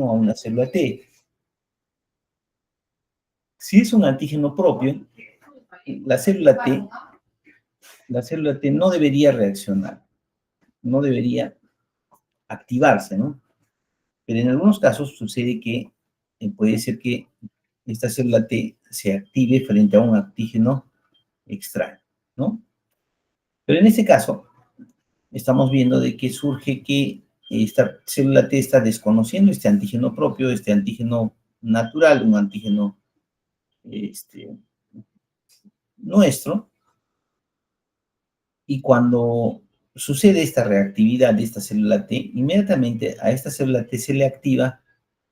a una célula T. Si es un antígeno propio, la célula T, la célula T no debería reaccionar, no debería activarse, ¿no? Pero en algunos casos sucede que puede ser que esta célula T se active frente a un antígeno extraño, ¿no? Pero en este caso, estamos viendo de que surge que esta célula T está desconociendo este antígeno propio, este antígeno natural, un antígeno nuestro, y cuando sucede esta reactividad de esta célula T, inmediatamente a esta célula T se le activa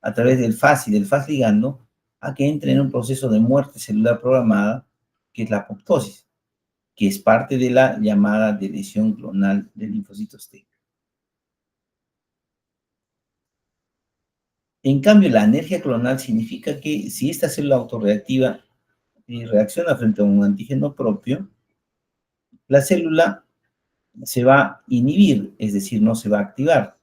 a través del FAS y del FAS ligando a que entre en un proceso de muerte celular programada, que es la apoptosis, que es parte de la llamada de lesión clonal de linfocitos T. En cambio, la anergia clonal significa que si esta célula autorreactiva reacciona frente a un antígeno propio, la célula se va a inhibir, es decir, no se va a activar,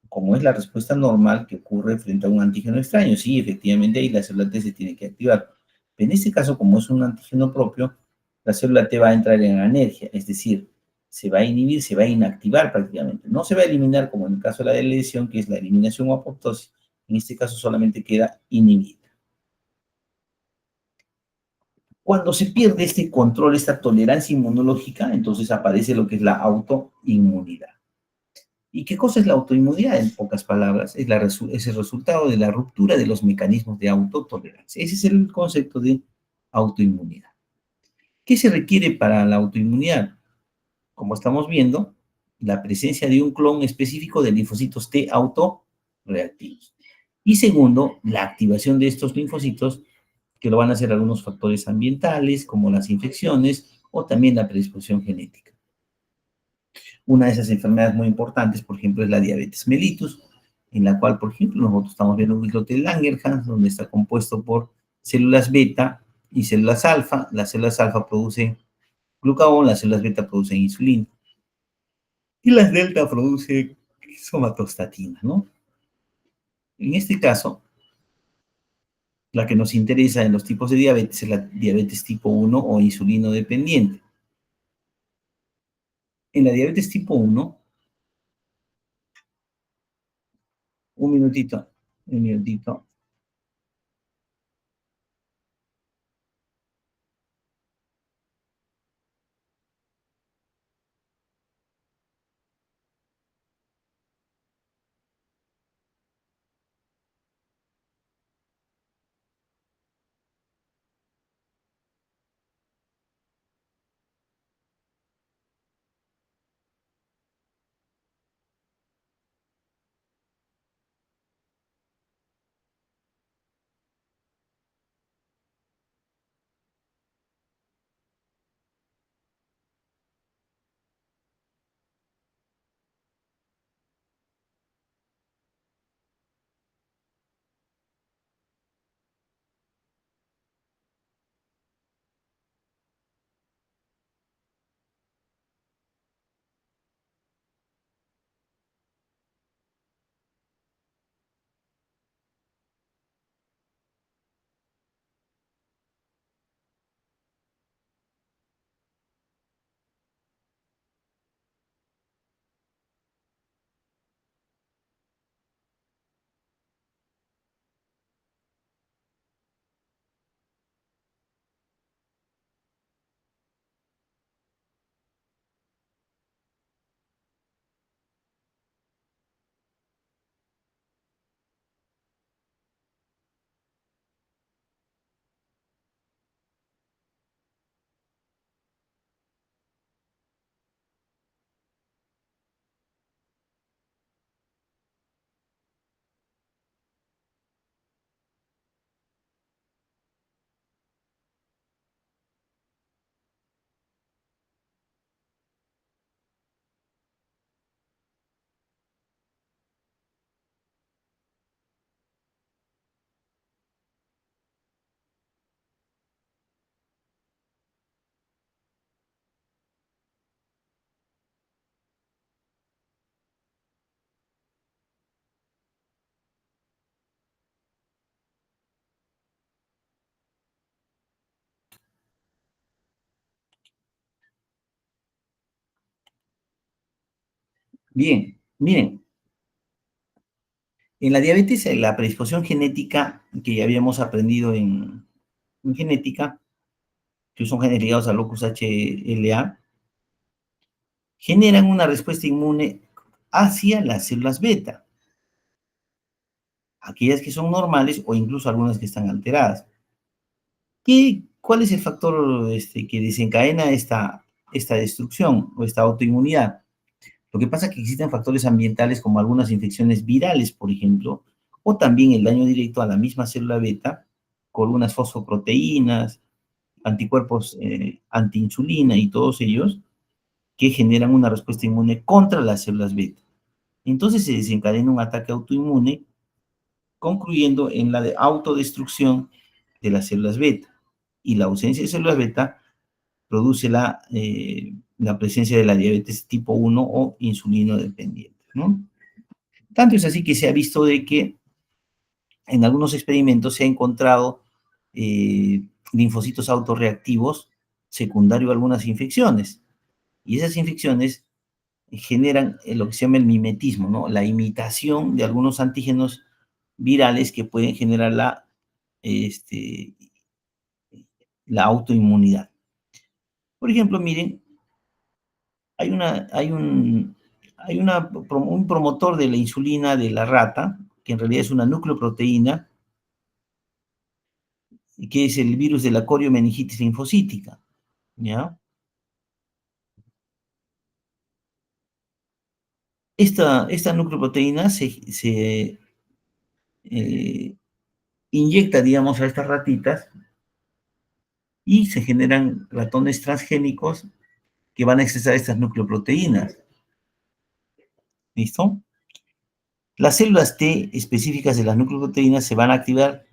como es la respuesta normal que ocurre frente a un antígeno extraño. Sí, efectivamente ahí la célula T se tiene que activar. Pero en este caso, como es un antígeno propio, la célula T va a entrar en anergia, es decir, se va a inhibir, se va a inactivar prácticamente. No se va a eliminar como en el caso de la lesión, que es la eliminación o apoptosis. En este caso solamente queda inhibida. Cuando se pierde este control, esta tolerancia inmunológica, entonces aparece lo que es la autoinmunidad. ¿Y qué cosa es la autoinmunidad? En pocas palabras, es el resultado de la ruptura de los mecanismos de autotolerancia. Ese es el concepto de autoinmunidad. ¿Qué se requiere para la autoinmunidad? Como estamos viendo, la presencia de un clon específico de linfocitos T autorreactivos. Y segundo, la activación de estos linfocitos, que lo van a hacer algunos factores ambientales, como las infecciones o también la predisposición genética. Una de esas enfermedades muy importantes, por ejemplo, es la diabetes mellitus, en la cual, por ejemplo, nosotros estamos viendo un islote de Langerhans, donde está compuesto por células beta y células alfa. Las células alfa producen glucagón, las células beta producen insulina. Y las delta producen somatostatina, ¿no? En este caso, la que nos interesa en los tipos de diabetes es la diabetes tipo 1 o insulino dependiente. En la diabetes tipo 1, un minutito. Bien, miren, en la diabetes, la predisposición genética que ya habíamos aprendido en genética, que son genes ligados al locus HLA, generan una respuesta inmune hacia las células beta, aquellas que son normales o incluso algunas que están alteradas. ¿Cuál es el factor que desencadena esta destrucción o esta autoinmunidad? Lo que pasa es que existen factores ambientales como algunas infecciones virales, por ejemplo, o también el daño directo a la misma célula beta con unas fosfoproteínas, anticuerpos antiinsulina y todos ellos que generan una respuesta inmune contra las células beta. Entonces se desencadena un ataque autoinmune, concluyendo en la autodestrucción de las células beta. Y la ausencia de células beta produce la presencia de la diabetes tipo 1 o insulino dependiente, ¿no? Tanto es así que se ha visto de que en algunos experimentos se ha encontrado linfocitos autorreactivos secundario a algunas infecciones. Y esas infecciones generan lo que se llama el mimetismo, ¿no? La imitación de algunos antígenos virales que pueden generar la autoinmunidad. Por ejemplo, miren, hay, una, hay, un, hay una, un promotor de la insulina de la rata, que en realidad es una nucleoproteína, que es el virus de la coriomeningitis linfocítica, ¿ya? Esta nucleoproteína se eh, inyecta, digamos, a estas ratitas y se generan ratones transgénicos que van a expresar estas nucleoproteínas. ¿Listo? Las células T específicas de las nucleoproteínas se van a activar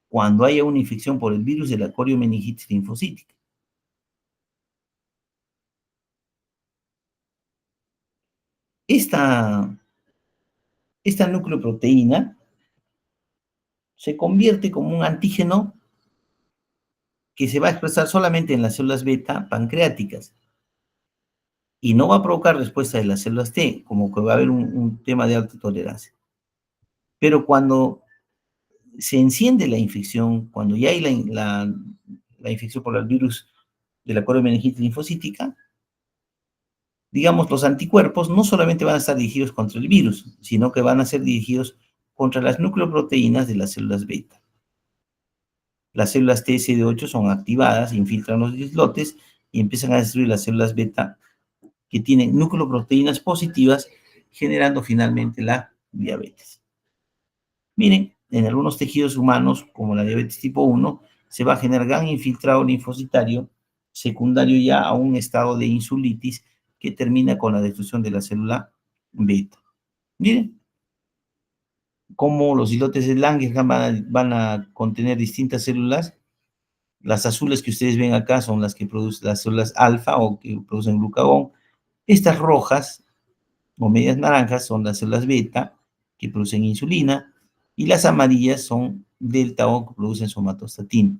cuando haya una infección por el virus de la coriomeningitis linfocítica. Esta, esta nucleoproteína se convierte como un antígeno que se va a expresar solamente en las células beta pancreáticas y no va a provocar respuesta de las células T, como que va a haber un tema de alta tolerancia. Pero cuando se enciende la infección, cuando ya hay la infección por el virus de la coriomeningitis linfocítica, digamos, los anticuerpos no solamente van a estar dirigidos contra el virus, sino que van a ser dirigidos contra las nucleoproteínas de las células beta. Las células TSD8 son activadas, infiltran los islotes y empiezan a destruir las células beta que tienen nucleoproteínas positivas, generando finalmente la diabetes. Miren, en algunos tejidos humanos, como la diabetes tipo 1, se va a generar gran infiltrado linfocitario secundario ya a un estado de insulitis que termina con la destrucción de la célula beta. Miren cómo los islotes de Langerhans van a contener distintas células. Las azules que ustedes ven acá son las que producen las células alfa o que producen glucagón. Estas rojas o medias naranjas son las células beta que producen insulina y las amarillas son delta O que producen somatostatina.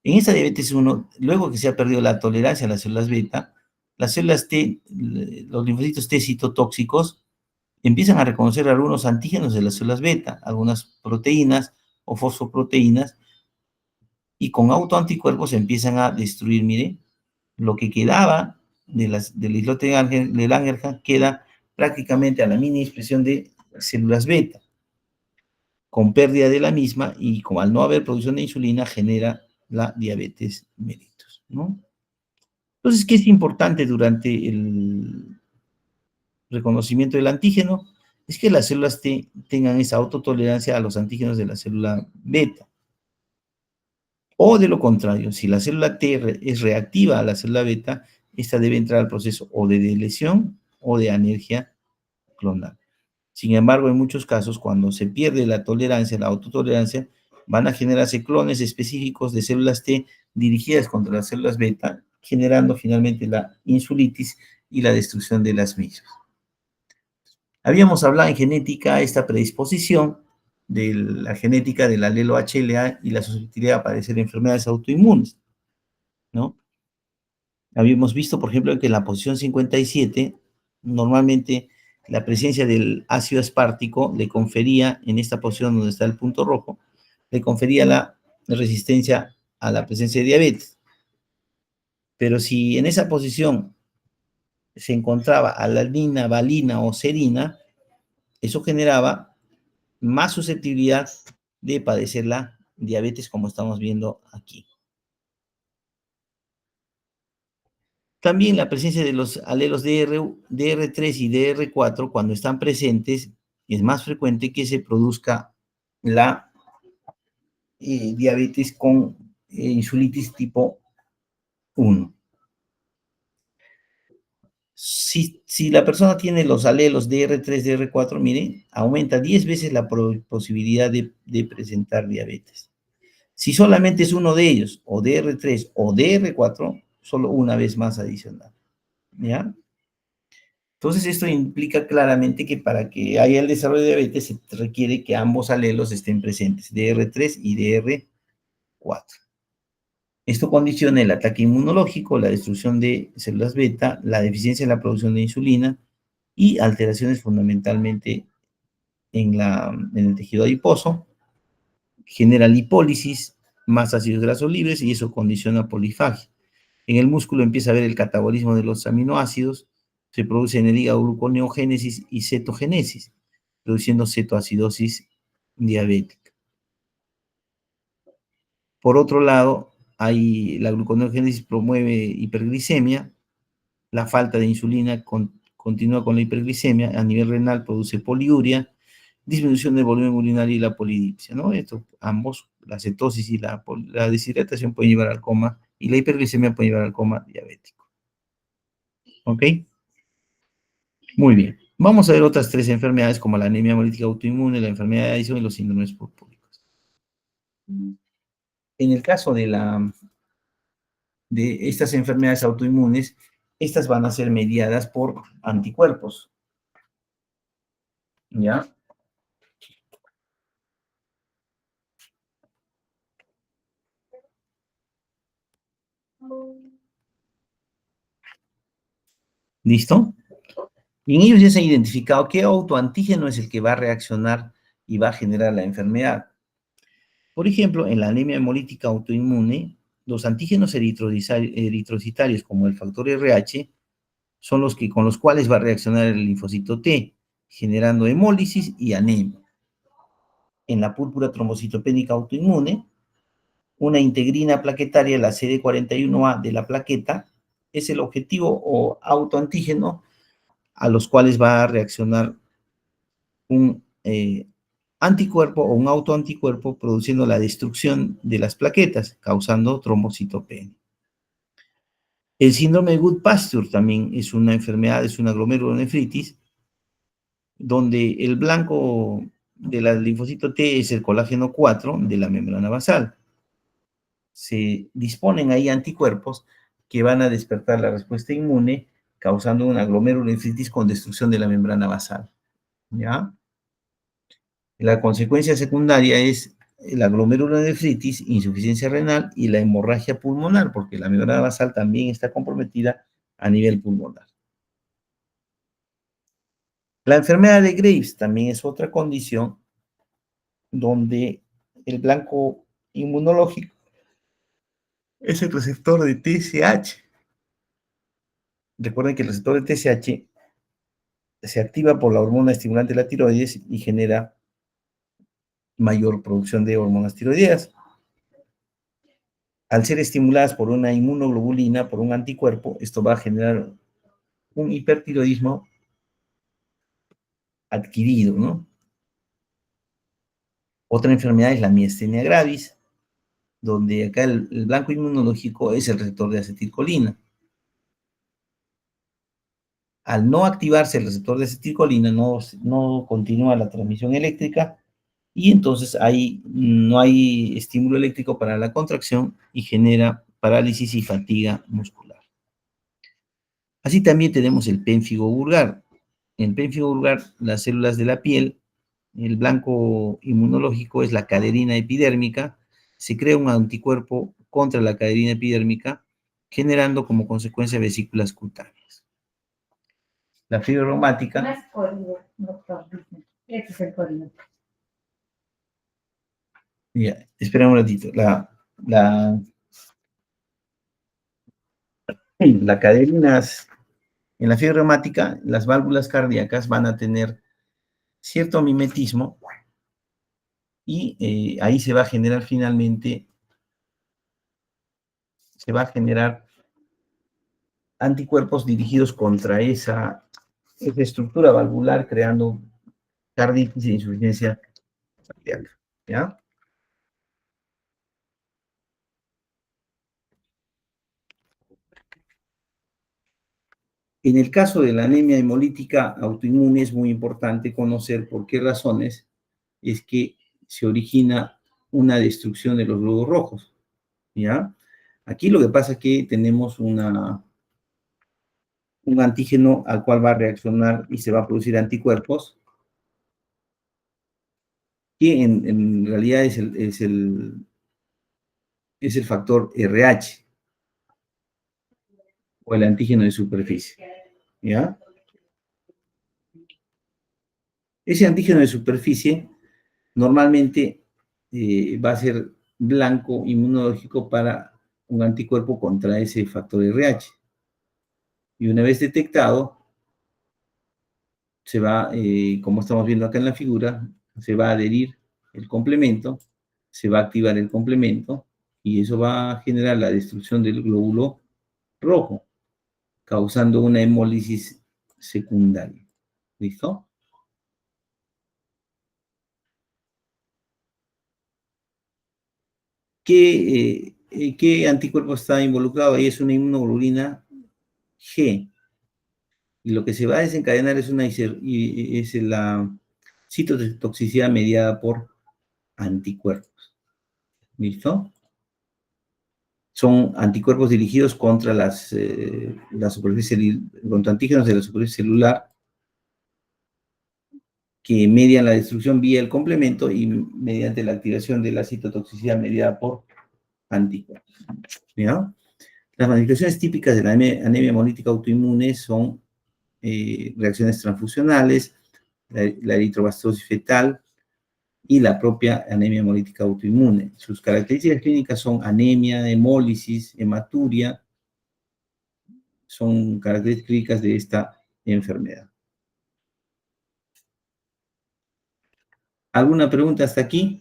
En esta diabetes 1, luego que se ha perdido la tolerancia a las células beta, las células T, los linfocitos T citotóxicos, empiezan a reconocer algunos antígenos de las células beta, algunas proteínas o fosfoproteínas, y con autoanticuerpos empiezan a destruir, mire, lo que quedaba del islote de Langerhans queda prácticamente a la mini expresión de células beta, con pérdida de la misma y como al no haber producción de insulina genera la diabetes mellitus, ¿no? Entonces, ¿qué es importante durante el reconocimiento del antígeno? Es que las células T tengan esa autotolerancia a los antígenos de la célula beta. O de lo contrario, si la célula T es reactiva a la célula beta, esta debe entrar al proceso o de lesión o de anergia clonal. Sin embargo, en muchos casos, cuando se pierde la tolerancia, la autotolerancia, van a generarse clones específicos de células T dirigidas contra las células beta, generando finalmente la insulitis y la destrucción de las mismas. Habíamos hablado en genética esta predisposición de la genética del alelo HLA y la susceptibilidad a padecer enfermedades autoinmunes, ¿no? Habíamos visto, por ejemplo, que en la posición 57 Normalmente la presencia del ácido aspartico le confería, en esta posición donde está el punto rojo, le confería la resistencia a la presencia de diabetes. Pero si en esa posición se encontraba alanina, valina o serina, eso generaba más susceptibilidad de padecer la diabetes, como estamos viendo aquí. También la presencia de los alelos DR3 y DR4, cuando están presentes, es más frecuente que se produzca la diabetes con insulitis tipo 1. Si la persona tiene los alelos DR3, DR4, miren, aumenta 10 veces la posibilidad de presentar diabetes. Si solamente es uno de ellos, o DR3 o DR4, solo una vez más adicional. ¿Ya? Entonces, esto implica claramente que para que haya el desarrollo de diabetes se requiere que ambos alelos estén presentes, DR3 y DR4. Esto condiciona el ataque inmunológico, la destrucción de células beta, la deficiencia en la producción de insulina y alteraciones fundamentalmente en el tejido adiposo, genera lipólisis, más ácidos grasos libres y eso condiciona polifagia. En el músculo empieza a haber el catabolismo de los aminoácidos, se produce en el hígado gluconeogénesis y cetogénesis, produciendo cetoacidosis diabética. Por otro lado, la gluconeogénesis promueve hiperglicemia, la falta de insulina continúa con la hiperglicemia, a nivel renal produce poliuria, disminución del volumen urinario y la polidipsia, ¿no? Esto, ambos, la cetosis y la deshidratación pueden llevar al coma y la hiperglicemia puede llevar al coma diabético. ¿Ok? Muy bien. Vamos a ver otras tres enfermedades como la anemia hemolítica autoinmune, la enfermedad de Addison y los síndromes purpúricos. En el caso de estas enfermedades autoinmunes, estas van a ser mediadas por anticuerpos. ¿Ya? ¿Listo? Y en ellos ya se ha identificado qué autoantígeno es el que va a reaccionar y va a generar la enfermedad. Por ejemplo, en la anemia hemolítica autoinmune, los antígenos eritrocitarios como el factor RH son los que, con los cuales va a reaccionar el linfocito T, generando hemólisis y anemia. En la púrpura trombocitopénica autoinmune, una integrina plaquetaria, la CD41A de la plaqueta, es el objetivo o autoantígeno a los cuales va a reaccionar un anticuerpo o un autoanticuerpo produciendo la destrucción de las plaquetas, causando trombocitopenia. El síndrome de Goodpasture también es una enfermedad, es una glomerulonefritis, donde el blanco de la linfocito T es el colágeno 4 de la membrana basal. Se disponen ahí anticuerpos que van a despertar la respuesta inmune, causando una glomerulonefritis con destrucción de la membrana basal. ¿Ya? La consecuencia secundaria es la glomerulonefritis, insuficiencia renal y la hemorragia pulmonar, porque la membrana basal también está comprometida a nivel pulmonar. La enfermedad de Graves también es otra condición donde el blanco inmunológico es el receptor de TSH. Recuerden que el receptor de TSH se activa por la hormona estimulante de la tiroides y genera mayor producción de hormonas tiroideas. Al ser estimuladas por una inmunoglobulina, por un anticuerpo, esto va a generar un hipertiroidismo adquirido, ¿no? Otra enfermedad es la miastenia gravis, donde acá el blanco inmunológico es el receptor de acetilcolina. Al no activarse el receptor de acetilcolina, no continúa la transmisión eléctrica y entonces ahí no hay estímulo eléctrico para la contracción y genera parálisis y fatiga muscular. Así también tenemos el pénfigo vulgar. En el pénfigo vulgar, las células de la piel, el blanco inmunológico es la caderina epidérmica, se crea un anticuerpo contra la caderina epidérmica, generando como consecuencia vesículas cutáneas. La fiebre reumática. No es código, doctor. Este es el código. Ya, espera un ratito. La cadeninas, en la fiebre reumática, las válvulas cardíacas van a tener cierto mimetismo y ahí se va a generar finalmente, se va a generar anticuerpos dirigidos contra esa estructura valvular, creando carditis e insuficiencia cardíaca. ¿Ya? En el caso de la anemia hemolítica autoinmune es muy importante conocer por qué razones es que se origina una destrucción de los glóbulos rojos. ¿Ya? Aquí lo que pasa es que tenemos un antígeno al cual va a reaccionar y se va a producir anticuerpos, que en realidad es el factor RH, o el antígeno de superficie. ¿Ya? Ese antígeno de superficie normalmente va a ser blanco inmunológico para un anticuerpo contra ese factor RH. Y una vez detectado, se va, como estamos viendo acá en la figura, se va a adherir el complemento, se va a activar el complemento, y eso va a generar la destrucción del glóbulo rojo, causando una hemólisis secundaria. ¿Listo? ¿Qué anticuerpo está involucrado? Ahí es una inmunoglobulina G. Y lo que se va a desencadenar es la citotoxicidad mediada por anticuerpos. ¿Listo? Son anticuerpos dirigidos contra la superficie, contra antígenos de la superficie celular que median la destrucción vía el complemento y mediante la activación de la citotoxicidad mediada por anticuerpos. ¿Ya? Las manifestaciones típicas de la anemia hemolítica autoinmune son reacciones transfusionales, la eritroblastosis fetal y la propia anemia hemolítica autoinmune. Sus características clínicas son anemia, hemólisis, hematuria, son características clínicas de esta enfermedad. ¿Alguna pregunta hasta aquí?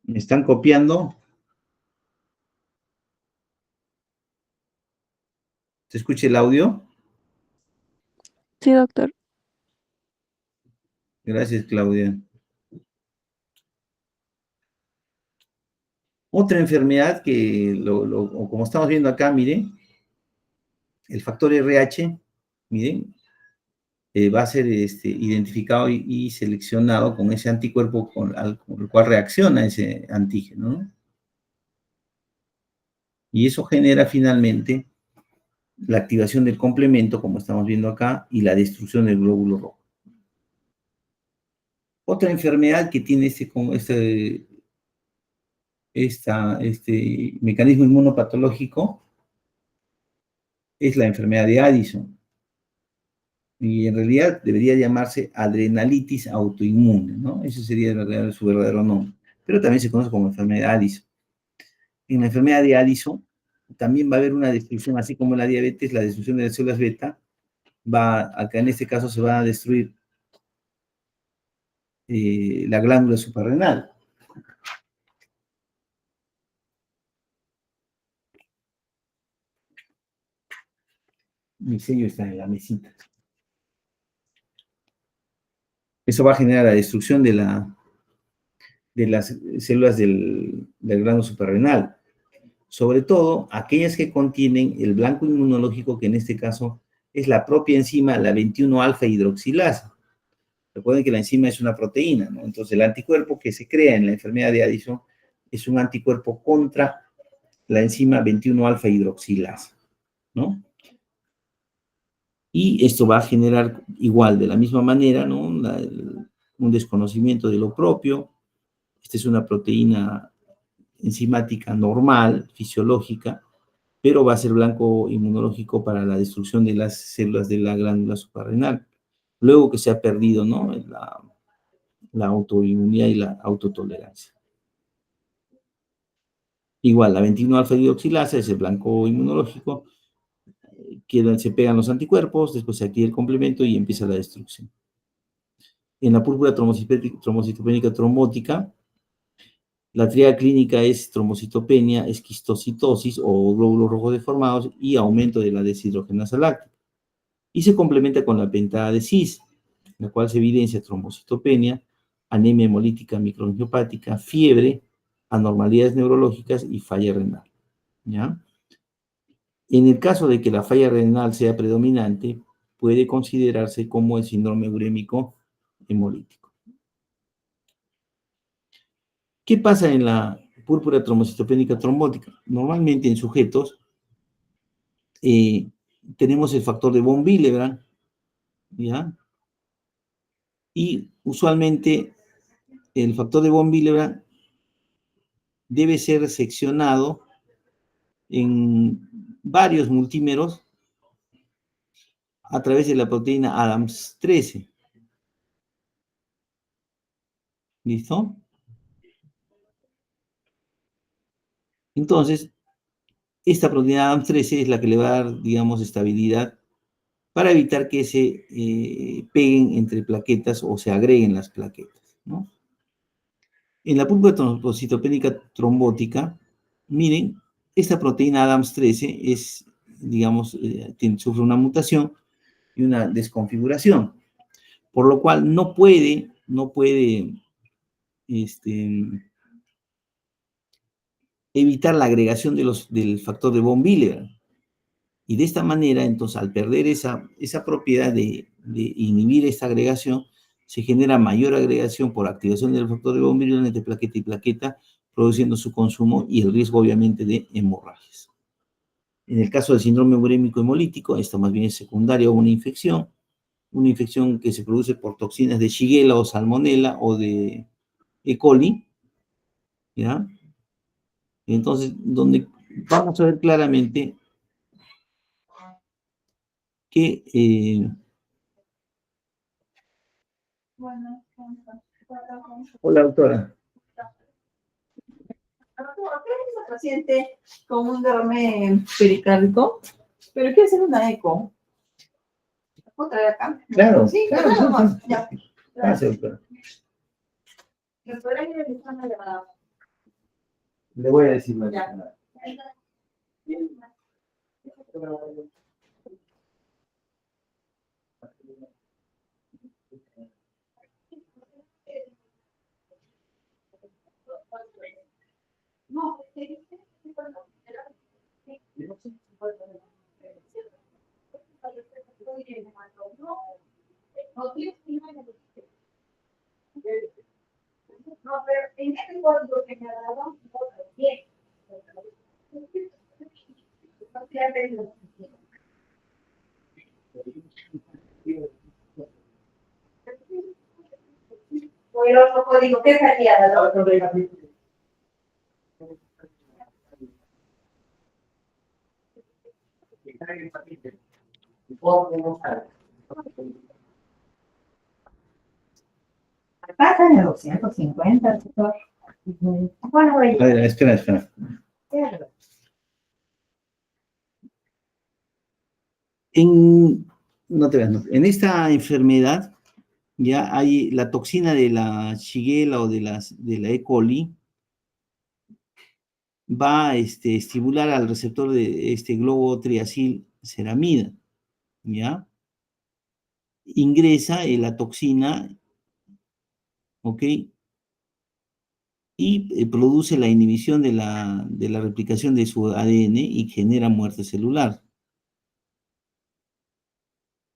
¿Me están copiando? ¿Se escucha el audio? Sí, doctor. Gracias, Claudia. Otra enfermedad o como estamos viendo acá, miren, el factor RH, miren, va a ser identificado y seleccionado con ese anticuerpo con el cual reacciona ese antígeno, ¿no? Y eso genera finalmente la activación del complemento, como estamos viendo acá, y la destrucción del glóbulo rojo. Otra enfermedad que tiene este mecanismo inmunopatológico es la enfermedad de Addison. Y en realidad debería llamarse adrenalitis autoinmune, ¿no? Ese sería su verdadero nombre. Pero también se conoce como enfermedad de Addison. En la enfermedad de Addison también va a haber una destrucción, así como en la diabetes, la destrucción de las células beta, acá en este caso se va a destruir la glándula suprarrenal. Mi sello está en la mesita. Eso va a generar la destrucción de las células del glándula suprarrenal. Sobre todo aquellas que contienen el blanco inmunológico, que en este caso es la propia enzima, la 21-alfa hidroxilasa. Recuerden que la enzima es una proteína, ¿no? Entonces, el anticuerpo que se crea en la enfermedad de Addison es un anticuerpo contra la enzima 21-alfa hidroxilasa, ¿no? Y esto va a generar igual, de la misma manera, ¿no? Un desconocimiento de lo propio. Esta es una proteína enzimática normal, fisiológica, pero va a ser blanco inmunológico para la destrucción de las células de la glándula suprarrenal. Luego que se ha perdido, ¿no? La autoinmunidad y la autotolerancia. Igual, la 21-alfa-hidroxilasa es el blanco inmunológico, se pegan los anticuerpos, después se activa el complemento y empieza la destrucción. En la púrpura trombocitopénica trombótica, la triada clínica es trombocitopenia, esquistocitosis o glóbulos rojos deformados y aumento de la deshidrogenasa láctica. Y se complementa con la pentada de Cis, en la cual se evidencia trombocitopenia, anemia hemolítica microangiopática, fiebre, anormalidades neurológicas y falla renal. ¿Ya? En el caso de que la falla renal sea predominante, puede considerarse como el síndrome urémico hemolítico. ¿Qué pasa en la púrpura trombocitopénica trombótica? Normalmente en sujetos tenemos el factor de von Willebrand, ¿ya? Y usualmente el factor de von Willebrand debe ser seccionado en varios multímeros a través de la proteína Adams 13. ¿Listo? Entonces, esta proteína Adams 13 es la que le va a dar, digamos, estabilidad para evitar que se peguen entre plaquetas o se agreguen las plaquetas, ¿no? En la púrpura trombocitopénica trombótica, miren, esta proteína Adams 13 es, digamos, sufre una mutación y una desconfiguración, por lo cual no puede evitar la agregación del factor de von Willebrand. Y de esta manera, entonces, al perder esa propiedad de inhibir esta agregación, se genera mayor agregación por activación del factor de von Willebrand entre plaqueta y plaqueta, produciendo su consumo y el riesgo, obviamente, de hemorragias. En el caso del síndrome urémico hemolítico, esto más bien es secundario a una infección que se produce por toxinas de Shigella o Salmonella o de E. coli, ¿ya? Entonces, donde vamos a ver claramente que hola, doctora. Acá hay una paciente con un derrame pericárdico, pero quiere hacer una eco. ¿La puedo traer acá? Claro, Sí, claro, claro, sí, nomás. sí. Ya. Gracias, doctora. ¿Me podrás ir a una llamada? Le voy a decir la Ya. doctora. No, no, pero en este código que me ha dado, bien. O el otro código, ¿qué salía? Pasa en el 250, doctor. Bueno, voy. A ver, espera. No te veas, no. En esta enfermedad ya hay la toxina de la Shigella o de la E. coli, va a estimular al receptor de este globo triacil ceramida, ¿ya? Ingresa la toxina, ¿ok? Y produce la inhibición de la replicación de su ADN y genera muerte celular.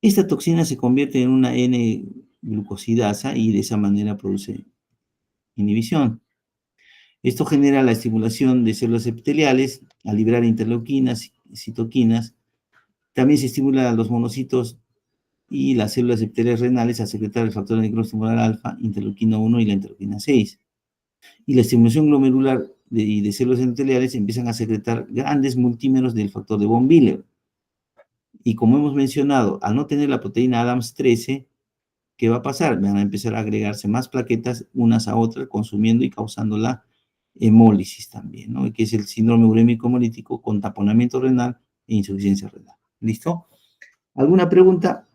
Esta toxina se convierte en una N glucosidasa y de esa manera produce inhibición. Esto genera la estimulación de células epiteliales al liberar interleuquinas, citoquinas. También se estimula a los monocitos y las células epiteliales renales a secretar el factor necrostimular alfa, interleuquina 1 y la interleuquina 6. Y la estimulación glomerular de células epiteliales empiezan a secretar grandes multímeros del factor de von Willebrand. Y como hemos mencionado, al no tener la proteína Adams 13, ¿qué va a pasar? Van a empezar a agregarse más plaquetas unas a otras, consumiendo y causando la hemólisis también, ¿no? Que es el síndrome urémico hemolítico con taponamiento renal e insuficiencia renal. ¿Listo? ¿Alguna pregunta?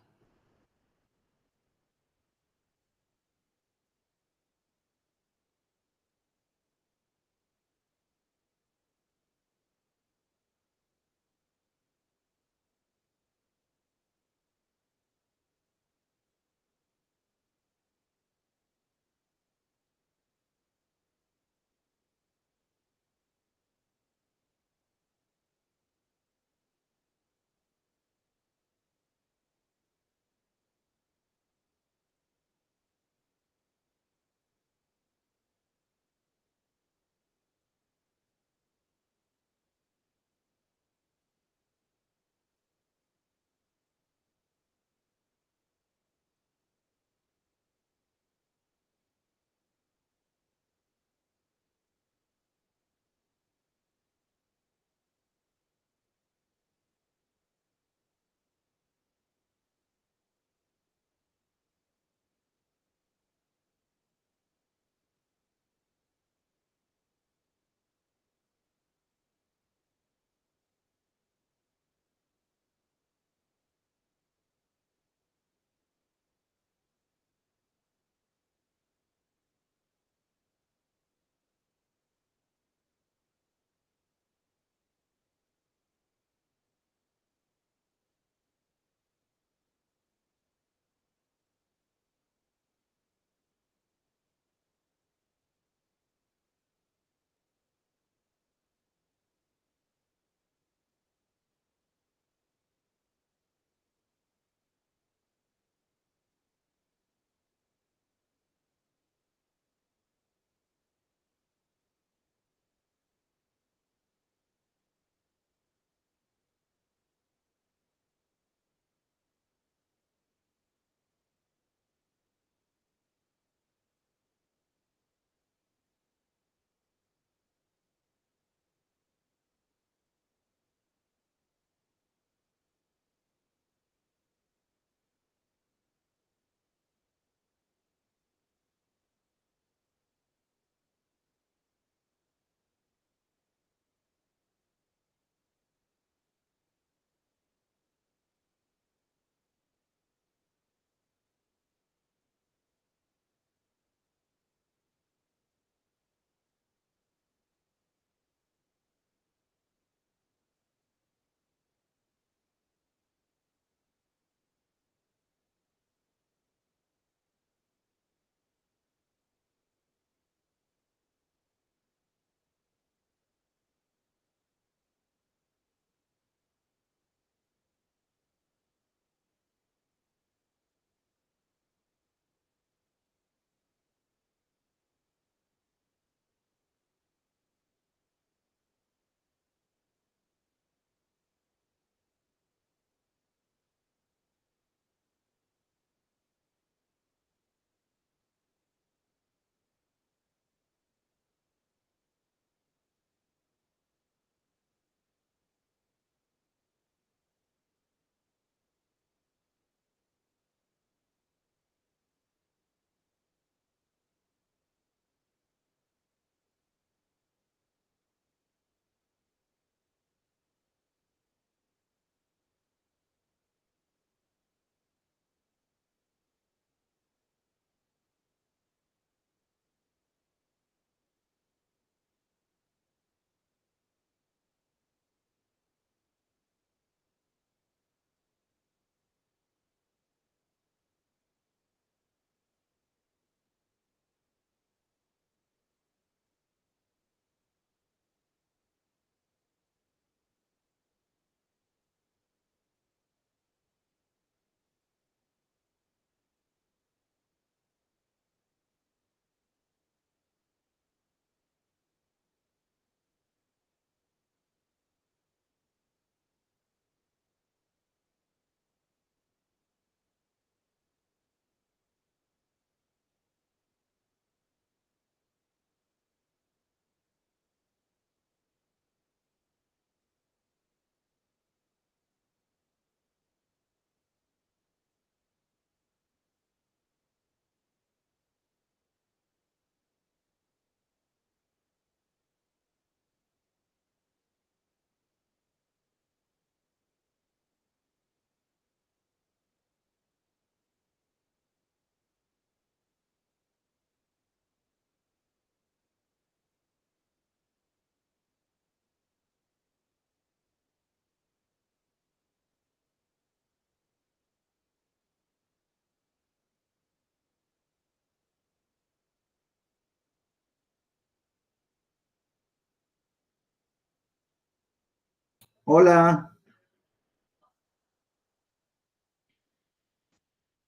Hola.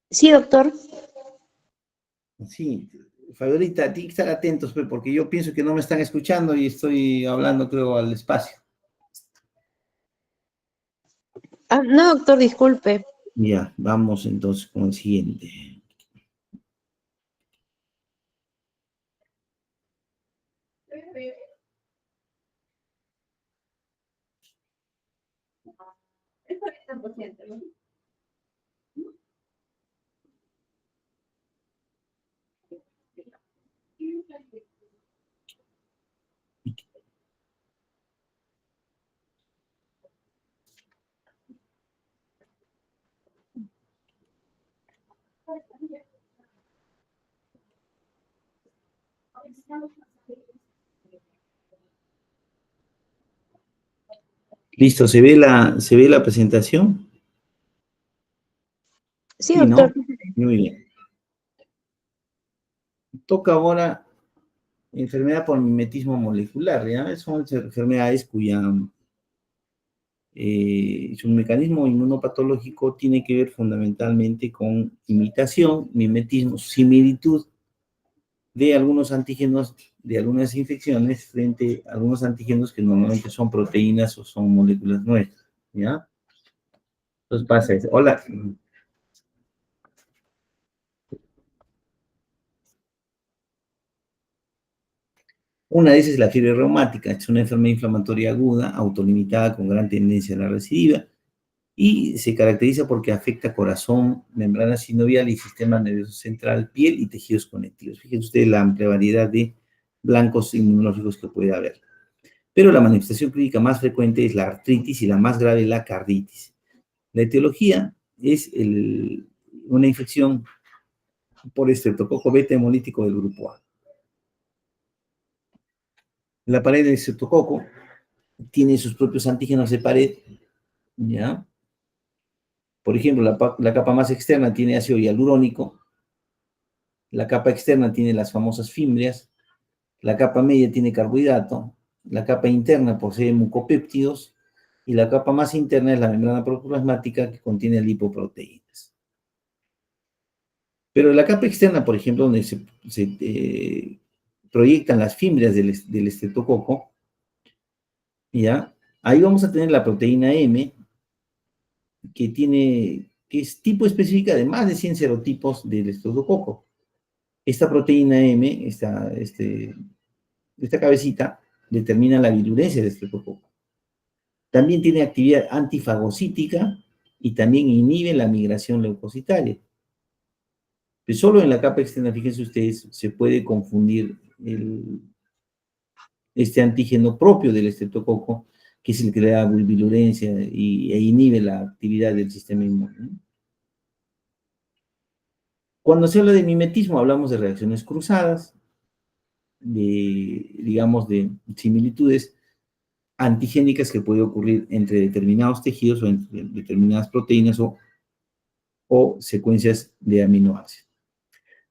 Sí, doctor. Sí, Favorita, hay que estar atentos, pues, porque yo pienso que no me están escuchando y estoy hablando, creo, al espacio. Ah, no, doctor, disculpe. Ya, vamos entonces con el siguiente. Listo, se ve la presentación? Sí, Sí, ¿no? doctor. Muy bien. Toca ahora enfermedad por mimetismo molecular, ¿ya? Son enfermedades cuya su mecanismo inmunopatológico tiene que ver fundamentalmente con imitación, mimetismo, similitud de algunos antígenos de algunas infecciones frente a algunos antígenos que normalmente son proteínas o son moléculas nuestras, ¿ya? Entonces pasa eso. Hola. Una de esas es la fiebre reumática, es una enfermedad inflamatoria aguda, autolimitada con gran tendencia a la recidiva y se caracteriza porque afecta corazón, membrana sinovial y sistema nervioso central, piel y tejidos conectivos. Fíjense ustedes la amplia variedad de blancos inmunológicos que puede haber. Pero la manifestación clínica más frecuente es la artritis y la más grave la carditis. La etiología es una infección por estreptococo beta hemolítico del grupo A. La pared del estreptococo tiene sus propios antígenos de pared, ¿ya? Por ejemplo, la capa más externa tiene ácido hialurónico, la capa externa tiene las famosas fimbrias, la capa media tiene carbohidrato, la capa interna posee mucopéptidos y la capa más interna es la membrana protoplasmática que contiene lipoproteínas. Pero la capa externa, por ejemplo, donde se proyectan las fimbrias del estreptococo, ¿ya? Ahí vamos a tener la proteína M, que es tipo específica de más de 100 serotipos del estreptococo. Esta proteína M, esta cabecita, determina la virulencia del estreptococo. También tiene actividad antifagocítica y también inhibe la migración leucocitaria. Pero solo en la capa externa, fíjense ustedes, se puede confundir este antígeno propio del estreptococo, que es el que le da virulencia e inhibe la actividad del sistema inmune, ¿no? Cuando se habla de mimetismo, hablamos de reacciones cruzadas, digamos, de similitudes antigénicas que puede ocurrir entre determinados tejidos o entre determinadas proteínas o secuencias de aminoácidos.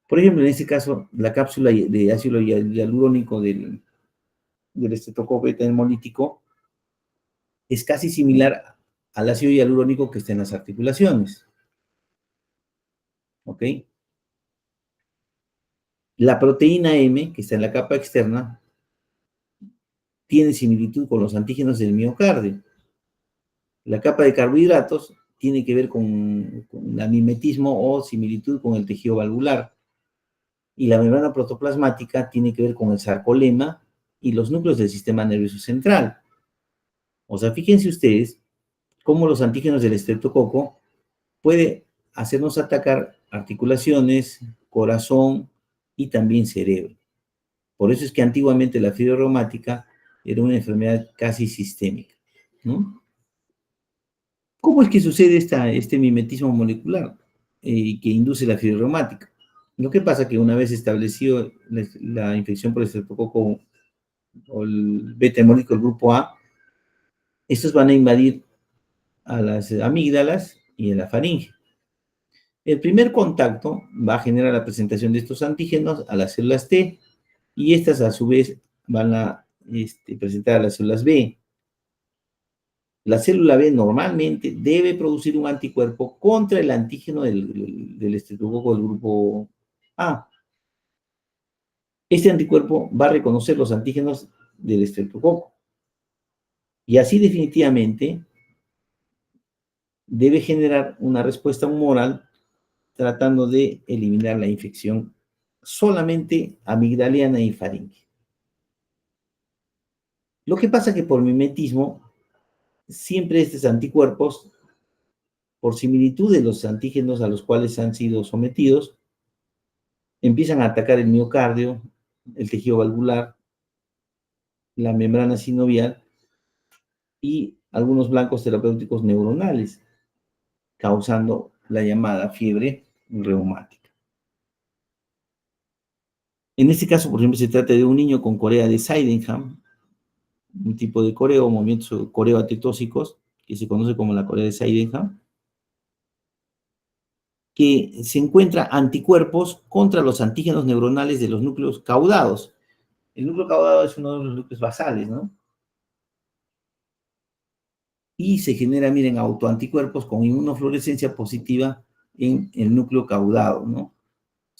Por ejemplo, en este caso, la cápsula de ácido hialurónico del estreptococo beta hemolítico es casi similar al ácido hialurónico que está en las articulaciones. ¿Ok? La proteína M, que está en la capa externa, tiene similitud con los antígenos del miocardio. La capa de carbohidratos tiene que ver con el mimetismo o similitud con el tejido valvular. Y la membrana protoplasmática tiene que ver con el sarcolema y los núcleos del sistema nervioso central. O sea, fíjense ustedes cómo los antígenos del estreptococo puede hacernos atacar articulaciones, corazón y también cerebro. Por eso es que antiguamente la fiebre reumática era una enfermedad casi sistémica, ¿no? ¿Cómo es que sucede este mimetismo molecular que induce la fiebre reumática? Lo que pasa es que una vez establecido la infección por el estreptococo o el beta hemolítico del grupo A, estos van a invadir a las amígdalas y a la faringe. El primer contacto va a generar la presentación de estos antígenos a las células T y estas a su vez van a presentar a las células B. La célula B normalmente debe producir un anticuerpo contra el antígeno del estreptococo del grupo A. Este anticuerpo va a reconocer los antígenos del estreptococo. Y así definitivamente debe generar una respuesta humoral tratando de eliminar la infección solamente amigdaliana y faríngea. Lo que pasa que por mimetismo, siempre estos anticuerpos, por similitud de los antígenos a los cuales han sido sometidos, empiezan a atacar el miocardio, el tejido valvular, la membrana sinovial y algunos blancos terapéuticos neuronales, causando la llamada fiebre reumática. En este caso, por ejemplo, se trata de un niño con corea de Sydenham, un tipo de coreo, movimientos coreoatetóxicos, que se conoce como la corea de Sydenham, que se encuentra anticuerpos contra los antígenos neuronales de los núcleos caudados. El núcleo caudado es uno de los núcleos basales, ¿no? Y se genera, miren, autoanticuerpos con inmunofluorescencia positiva en el núcleo caudado, ¿no? O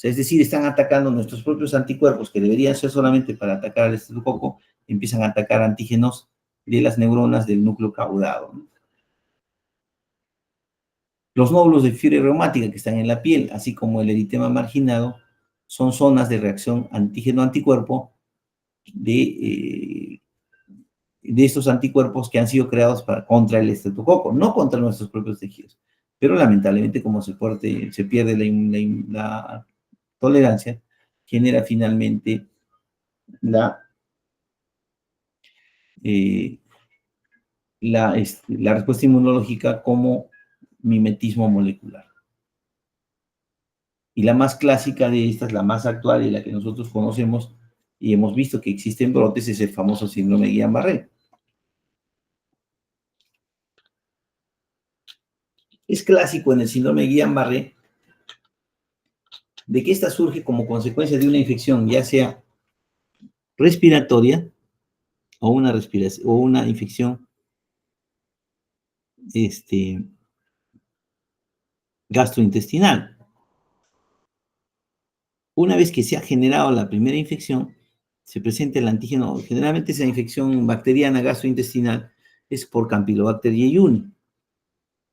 sea, es decir, están atacando nuestros propios anticuerpos, que deberían ser solamente para atacar al estreptococo, empiezan a atacar antígenos de las neuronas del núcleo caudado, ¿no? Los nódulos de fiebre reumática que están en la piel, así como el eritema marginado, son zonas de reacción antígeno-anticuerpo de estos anticuerpos que han sido creados contra el estreptococo, no contra nuestros propios tejidos. Pero lamentablemente, como se pierde la tolerancia, genera finalmente eh, la respuesta inmunológica como mimetismo molecular. Y la más clásica de estas, la más actual y la que nosotros conocemos y hemos visto que existen brotes, es el famoso síndrome de Guillain-Barré. Es clásico en el síndrome de Guillain-Barré de que esta surge como consecuencia de una infección, ya sea respiratoria o una infección gastrointestinal. Una vez que se ha generado la primera infección, se presenta el antígeno. Generalmente esa infección bacteriana gastrointestinal es por Campylobacter jejuni.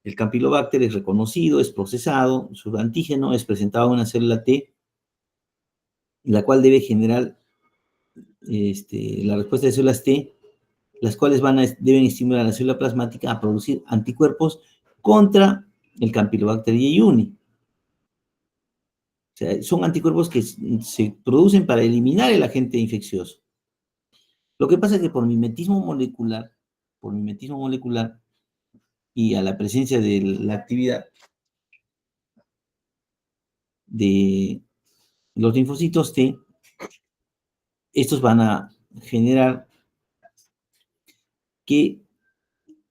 El Campylobacter es reconocido, es procesado, su antígeno es presentado a una célula T, la cual debe generar la respuesta de células T, las cuales deben estimular a la célula plasmática a producir anticuerpos contra el Campylobacter jejuni. O sea, son anticuerpos que se producen para eliminar el agente infeccioso. Lo que pasa es que por mimetismo molecular, y a la presencia de la actividad de los linfocitos T, estos van a generar que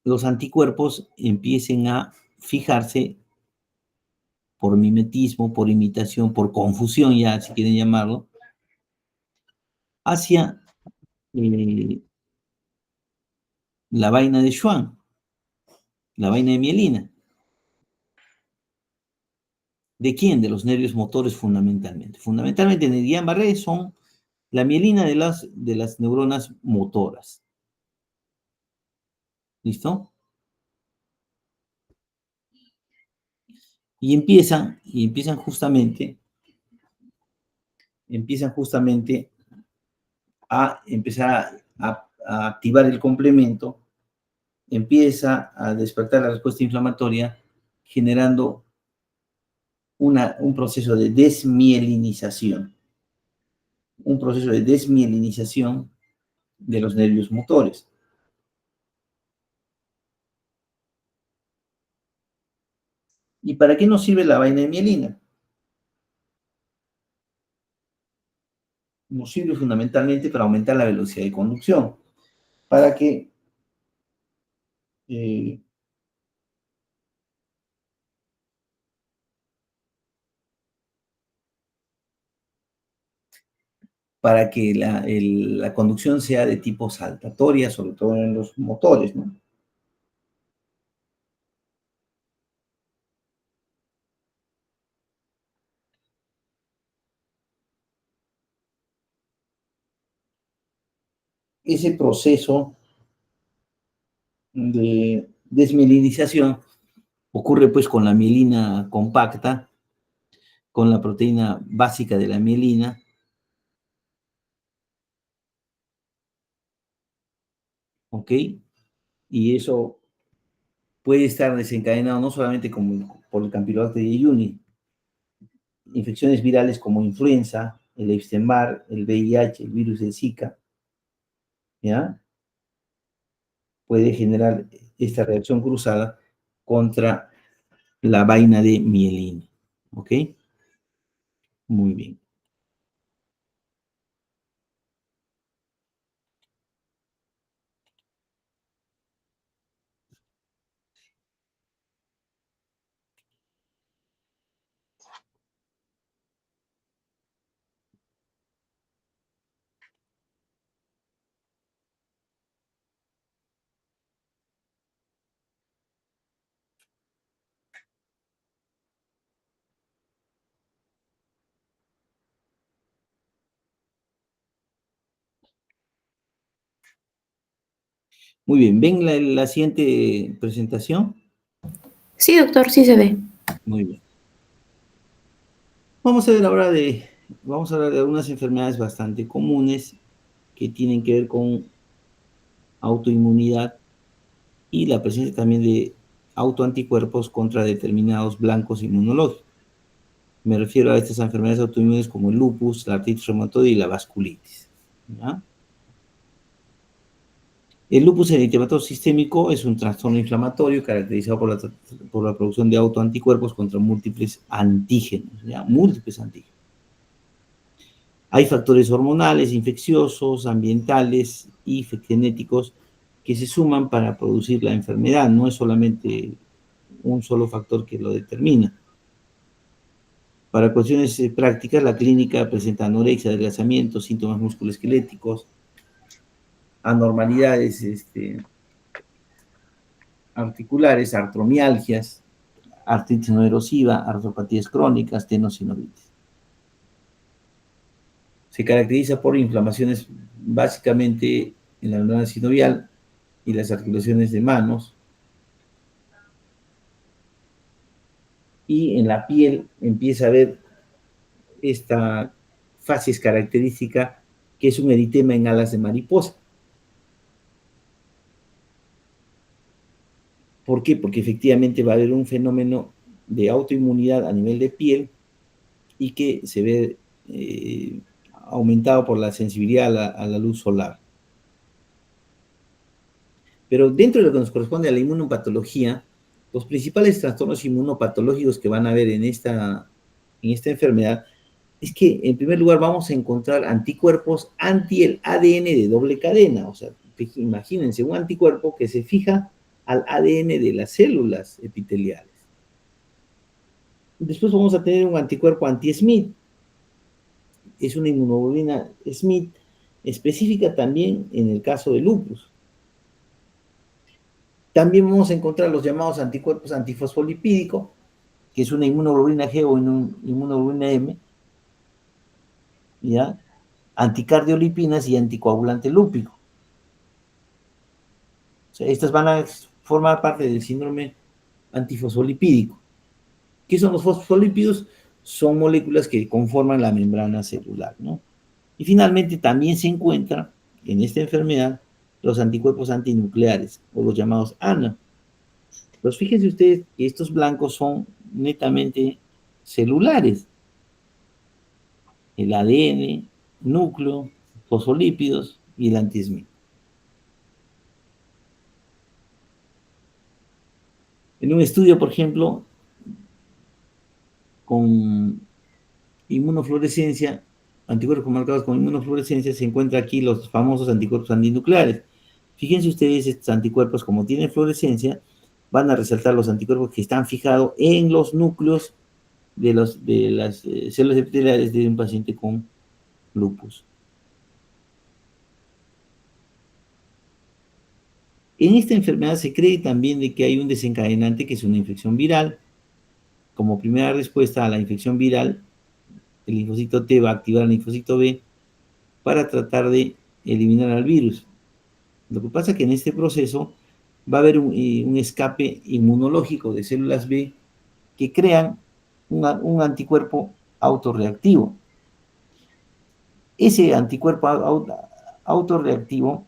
los anticuerpos empiecen a fijarse por mimetismo, por imitación, por confusión, ya si quieren llamarlo, hacia la vaina de Schwann, la vaina de mielina. ¿De quién? De los nervios motores fundamentalmente. Fundamentalmente en el Guillain-Barré son la mielina de las neuronas motoras. ¿Listo? Y empiezan justamente a empezar a activar el complemento, empieza a despertar la respuesta inflamatoria, generando un proceso de desmielinización. Un proceso de desmielinización de los nervios motores. ¿Y para qué nos sirve la vaina de mielina? Nos sirve fundamentalmente para aumentar la velocidad de conducción, para que la conducción sea de tipo saltatoria, sobre todo en los motores, ¿no? ese proceso de desmielinización ocurre pues con la mielina compacta, con la proteína básica de la mielina, ¿ok? Y eso puede estar desencadenado no solamente por el Campylobacter jejuni, infecciones virales como influenza, el Epstein-Barr, el VIH, el virus del Zika, ¿ya? Puede generar esta reacción cruzada contra la vaina de mielina, ¿ok? Muy bien. Muy bien, ¿ven la siguiente presentación? Sí, doctor, sí se ve. Muy bien. Vamos a hablar de algunas enfermedades bastante comunes que tienen que ver con autoinmunidad y la presencia también de autoanticuerpos contra determinados blancos inmunológicos. Me refiero a estas enfermedades autoinmunes como el lupus, la artritis reumatoide y la vasculitis, ¿ya? El lupus eritematoso sistémico es un trastorno inflamatorio caracterizado por la producción de autoanticuerpos contra múltiples antígenos, ¿ya? Múltiples antígenos. Hay factores hormonales, infecciosos, ambientales y genéticos que se suman para producir la enfermedad. No es solamente un solo factor que lo determina. Para cuestiones prácticas, la clínica presenta anorexia, adelgazamiento, síntomas musculoesqueléticos, anormalidades articulares, artromialgias, artritis no erosiva, artropatías crónicas, tenosinovitis. Se caracteriza por inflamaciones básicamente en la membrana sinovial y las articulaciones de manos. Y en la piel empieza a haber esta facies característica que es un eritema en alas de mariposa. ¿Por qué? Porque efectivamente va a haber un fenómeno de autoinmunidad a nivel de piel y que se ve aumentado por la sensibilidad a la luz solar. Pero dentro de lo que nos corresponde a la inmunopatología, los principales trastornos inmunopatológicos que van a haber en esta enfermedad es que, en primer lugar, vamos a encontrar anticuerpos anti el ADN de doble cadena. O sea, imagínense, un anticuerpo que se fija al ADN de las células epiteliales. Después vamos a tener un anticuerpo anti-Smith. Es una inmunoglobulina Smith específica también en el caso de lupus. También vamos a encontrar los llamados anticuerpos antifosfolipídico, que es una inmunoglobulina G o una inmunoglobulina M, ¿ya? Anticardiolipinas y anticoagulante lúpico. O sea, estas van a formar parte del síndrome antifosfolipídico. ¿Qué son los fosfolípidos? Son moléculas que conforman la membrana celular, ¿no? Y finalmente también se encuentra en esta enfermedad los anticuerpos antinucleares, o los llamados ANA. Pues fíjense ustedes que estos blancos son netamente celulares. El ADN, núcleo, fosfolípidos y el anti-Smith. En un estudio, por ejemplo, con inmunofluorescencia, anticuerpos marcados con inmunofluorescencia, se encuentra aquí los famosos anticuerpos antinucleares. Fíjense ustedes, estos anticuerpos, como tienen fluorescencia, van a resaltar los anticuerpos que están fijados en los núcleos de las células epiteliales de un paciente con lupus. En esta enfermedad se cree también de que hay un desencadenante que es una infección viral. Como primera respuesta a la infección viral, el linfocito T va a activar al linfocito B para tratar de eliminar al virus. Lo que pasa es que en este proceso va a haber un escape inmunológico de células B que crean un anticuerpo autorreactivo. Ese anticuerpo autorreactivo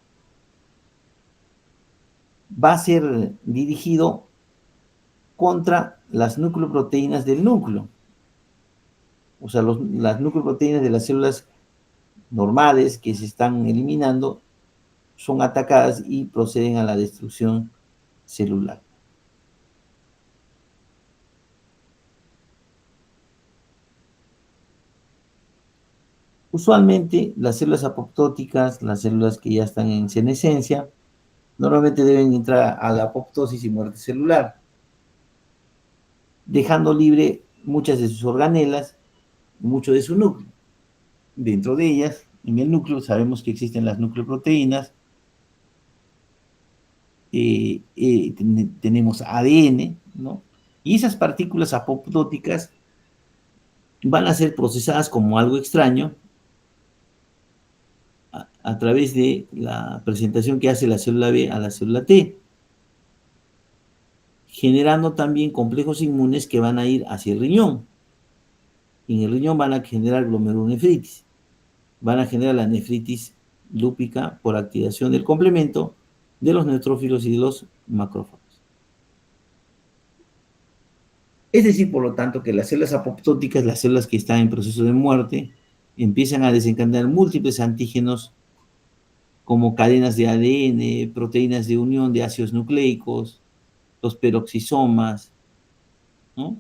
va a ser dirigido contra las nucleoproteínas del núcleo. O sea, las nucleoproteínas de las células normales que se están eliminando son atacadas y proceden a la destrucción celular. Usualmente las células apoptóticas, las células que ya están en senescencia, normalmente deben entrar a la apoptosis y muerte celular, dejando libre muchas de sus organelas, mucho de su núcleo. Dentro de ellas, en el núcleo, sabemos que existen las nucleoproteínas, tenemos ADN, ¿no? Y esas partículas apoptóticas van a ser procesadas como algo extraño a través de la presentación que hace la célula B a la célula T, generando también complejos inmunes que van a ir hacia el riñón. En el riñón van a generar glomerulonefritis, van a generar la nefritis lúpica por activación del complemento de los neutrófilos y de los macrófagos. Es decir, por lo tanto, que las células apoptóticas, las células que están en proceso de muerte, empiezan a desencadenar múltiples antígenos como cadenas de ADN, proteínas de unión de ácidos nucleicos, los peroxisomas, ¿no?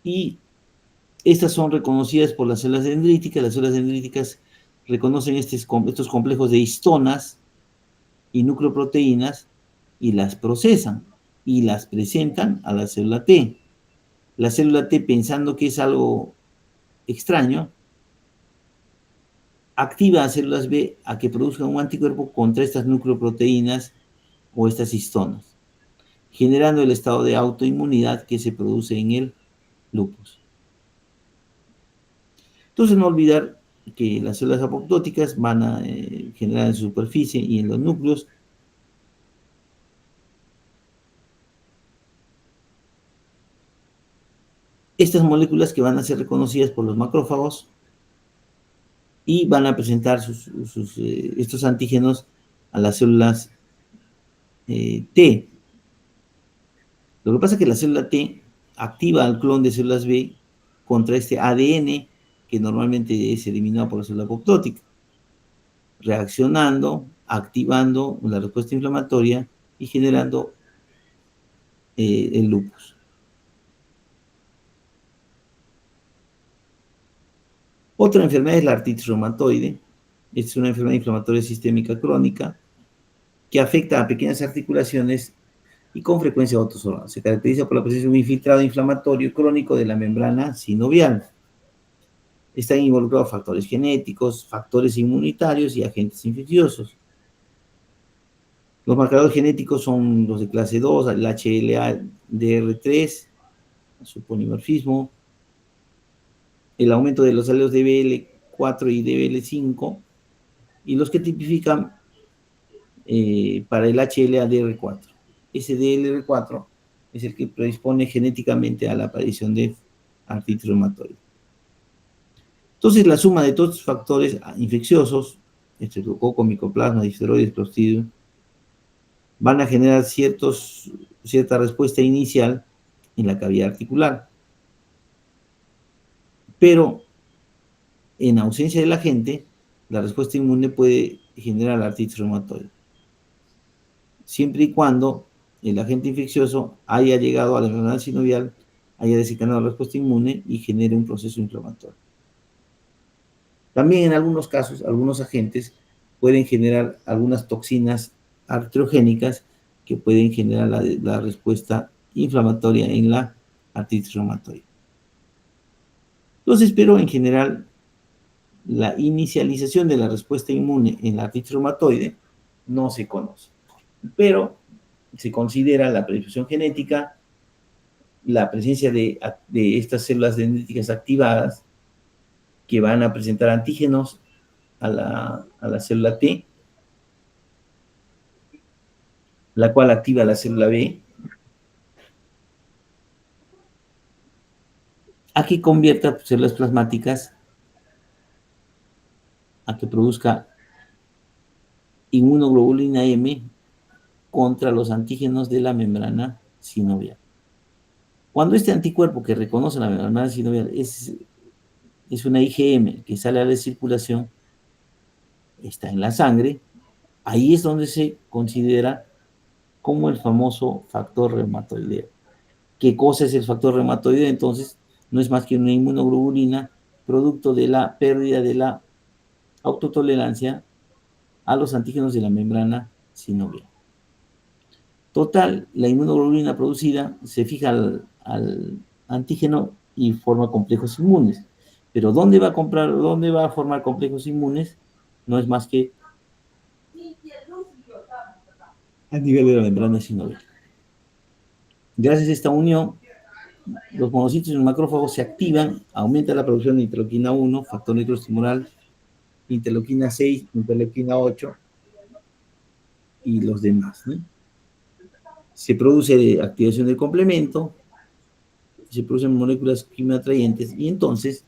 Y estas son reconocidas por las células dendríticas. Las células dendríticas reconocen estos complejos de histonas y nucleoproteínas y las procesan y las presentan a la célula T. La célula T, pensando que es algo extraño, activa a células B a que produzcan un anticuerpo contra estas nucleoproteínas o estas histonas, generando el estado de autoinmunidad que se produce en el lupus. Entonces, no olvidar que las células apoptóticas van a generar en su superficie y en los núcleos estas moléculas que van a ser reconocidas por los macrófagos y van a presentar estos antígenos a las células T. Lo que pasa es que la célula T activa al clon de células B contra este ADN que normalmente es eliminado por la célula apoptótica, reaccionando, activando la respuesta inflamatoria y generando el lupus. Otra enfermedad es la artritis reumatoide. Es una enfermedad inflamatoria sistémica crónica que afecta a pequeñas articulaciones y con frecuencia a otros órganos. Se caracteriza por la presencia de un infiltrado inflamatorio crónico de la membrana sinovial. Están involucrados factores genéticos, factores inmunitarios y agentes infecciosos. Los marcadores genéticos son los de clase 2, el HLA-DR3, su polimorfismo, el aumento de los alelos DBL4 y DBL5, y los que tipifican para el HLA-DR4. Ese DLR4 es el que predispone genéticamente a la aparición de artritis reumatoide. Entonces, la suma de todos estos factores infecciosos, estreptococo, micoplasma, difteroides, clostridium, van a generar cierta respuesta inicial en la cavidad articular. Pero, en ausencia del agente, la respuesta inmune puede generar artritis reumatoide, siempre y cuando el agente infeccioso haya llegado a la membrana sinovial, haya desencadenado la respuesta inmune y genere un proceso inflamatorio. También en algunos casos, algunos agentes pueden generar algunas toxinas arteriogénicas que pueden generar la respuesta inflamatoria en la artritis reumatoide. Entonces, pero en general, la inicialización de la respuesta inmune en la artritis reumatoide no se conoce, pero se considera la predisposición genética, la presencia de estas células dendríticas activadas que van a presentar antígenos a la célula T, la cual activa la célula B, a que convierta células plasmáticas a que produzca inmunoglobulina M contra los antígenos de la membrana sinovial. Cuando este anticuerpo que reconoce la membrana sinovial es una IgM que sale a la circulación, está en la sangre, ahí es donde se considera como el famoso factor reumatoideo. ¿Qué cosa es el factor reumatoideo? Entonces, no es más que una inmunoglobulina producto de la pérdida de la autotolerancia a los antígenos de la membrana sinovial. Total, la inmunoglobulina producida se fija al antígeno y forma complejos inmunes. Pero ¿dónde va a formar complejos inmunes? No es más que a nivel de la membrana sinovial. Gracias a esta unión, los monocitos y los macrófagos se activan, aumenta la producción de interleuquina 1, factor neuroestimural, interleuquina 6, interleuquina 8 y los demás, ¿no? Se produce activación del complemento, se producen moléculas quimioatrayentes y entonces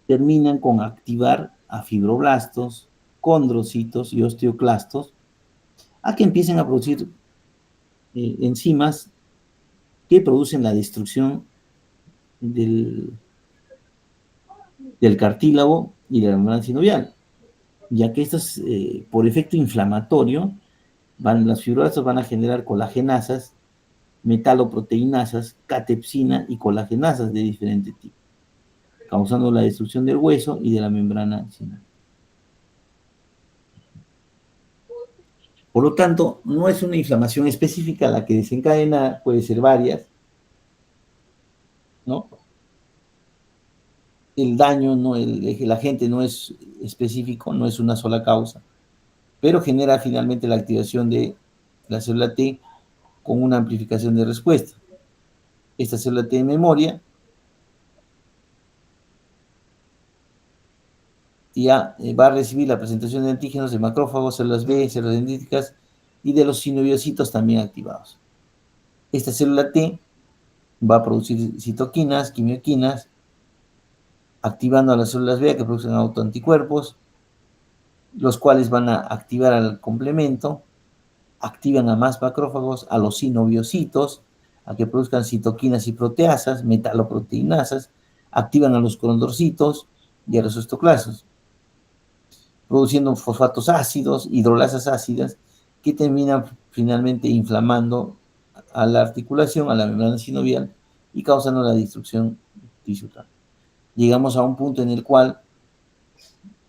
terminan con activar a fibroblastos, condrocitos y osteoclastos a que empiecen a producir enzimas que producen la destrucción del cartílago y de la membrana sinovial, ya que estas, por efecto inflamatorio, las fibroblastos van a generar colagenasas, metaloproteinasas, catepsina y colagenasas de diferente tipo, causando la destrucción del hueso y de la membrana sinovial. Por lo tanto, no es una inflamación específica la que desencadena, puede ser varias, ¿no? El daño, el agente no es específico, no es una sola causa, pero genera finalmente la activación de la célula T con una amplificación de respuesta. Esta célula T de memoria ya va a recibir la presentación de antígenos de macrófagos, células B, células dendríticas y de los sinoviocitos también activados. Esta célula T va a producir citoquinas, quimioquinas, activando a las células B que producen autoanticuerpos, los cuales van a activar al complemento, activan a más macrófagos, a los sinoviocitos, a que produzcan citoquinas y proteasas, metaloproteinasas, activan a los condrocitos y a los osteoclastos, produciendo fosfatos ácidos, hidrolasas ácidas, que terminan finalmente inflamando a la articulación, a la membrana sinovial, y causando la destrucción tisular. Llegamos a un punto en el cual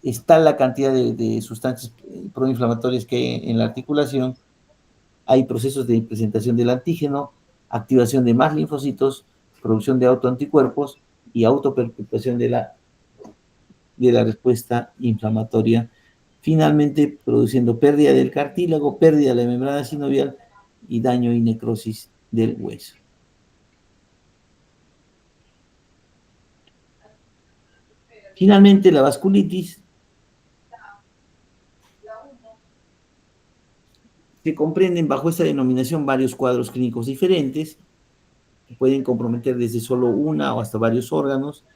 está la cantidad de sustancias proinflamatorias que hay en la articulación, hay procesos de presentación del antígeno, activación de más linfocitos, producción de autoanticuerpos y autoperpetuación de la respuesta inflamatoria, finalmente produciendo pérdida del cartílago, pérdida de la membrana sinovial y daño y necrosis del hueso. Finalmente, la vasculitis se comprenden bajo esta denominación varios cuadros clínicos diferentes, que pueden comprometer desde solo una o hasta varios órganos,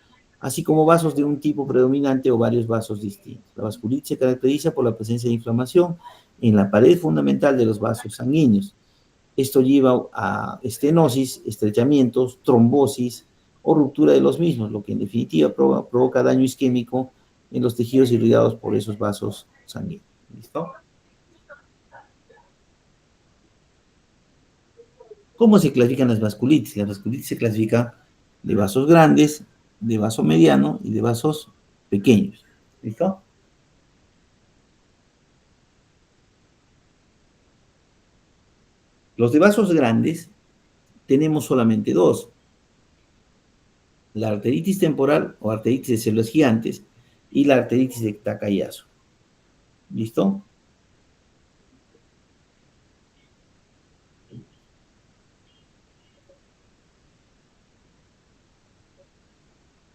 así como vasos de un tipo predominante o varios vasos distintos. La vasculitis se caracteriza por la presencia de inflamación en la pared fundamental de los vasos sanguíneos. Esto lleva a estenosis, estrechamientos, trombosis o ruptura de los mismos, lo que en definitiva provoca daño isquémico en los tejidos irrigados por esos vasos sanguíneos. ¿Listo? ¿Cómo se clasifican las vasculitis? La vasculitis se clasifica de vasos grandes, de vaso mediano y de vasos pequeños. ¿Listo? Los de vasos grandes tenemos solamente dos. La arteritis temporal o arteritis de células gigantes y la arteritis de Takayasu. ¿Listo?